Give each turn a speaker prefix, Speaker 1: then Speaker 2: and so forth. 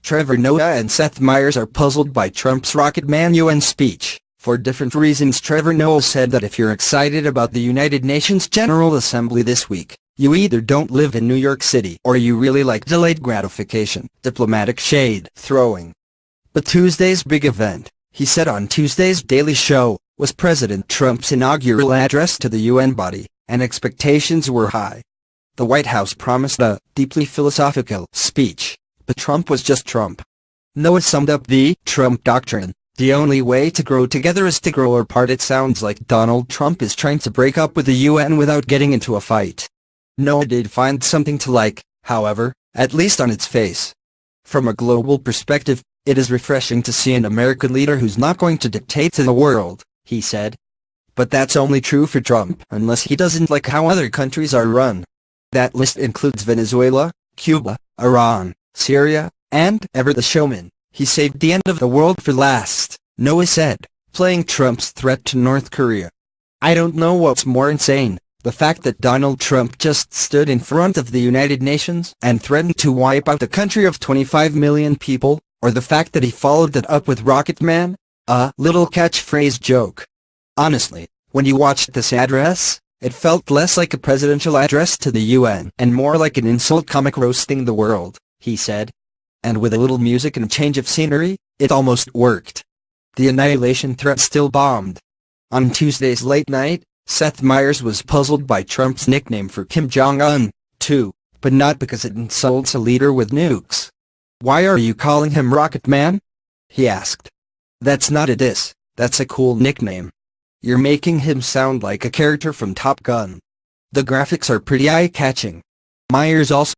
Speaker 1: Trevor Noah and Seth Meyers are puzzled by Trump's Rocket Man UN speech. For different reasons. Trevor Noah said that if you're excited about the United Nations General Assembly this week, you either don't live in New York City or you really like delayed gratification, diplomatic shade throwing. But Tuesday's big event, he said on Tuesday's Daily Show, was President Trump's inaugural address to the UN body, and expectations were high. The White House promised a deeply philosophical speech, but Trump was just Trump. Noah summed up the Trump doctrine: the only way to grow together is to grow apart. It sounds like Donald Trump is trying to break up with the UN without getting into a fight. Noah did find something to like, however, at least on its face. From a global perspective, it is refreshing to see an American leader who's not going to dictate to the world, he said. But that's only true for Trump, unless he doesn't like how other countries are run. That list includes Venezuela, Cuba, Iran, Syria, and, ever the showman, he saved the end of the world for last, Noah said, playing Trump's threat to North Korea. I don't know what's more insane, the fact that Donald Trump just stood in front of the United Nations and threatened to wipe out the country of 25 million people, or the fact that he followed that up with Rocket Man, a little catchphrase joke. Honestly, when you watched this address, it felt less like a presidential address to the UN and more like an insult comic roasting the world, he said. And with a little music and a change of scenery, it almost worked. The annihilation threat still bombed. On Tuesday's late night, Seth Meyers was puzzled by Trump's nickname for Kim Jong-un, too, but not because it insults a leader with nukes. Why are you calling him Rocket Man? He asked. That's not a diss, that's a cool nickname. You're making him sound like a character from Top Gun. The graphics are pretty eye-catching. Meyers also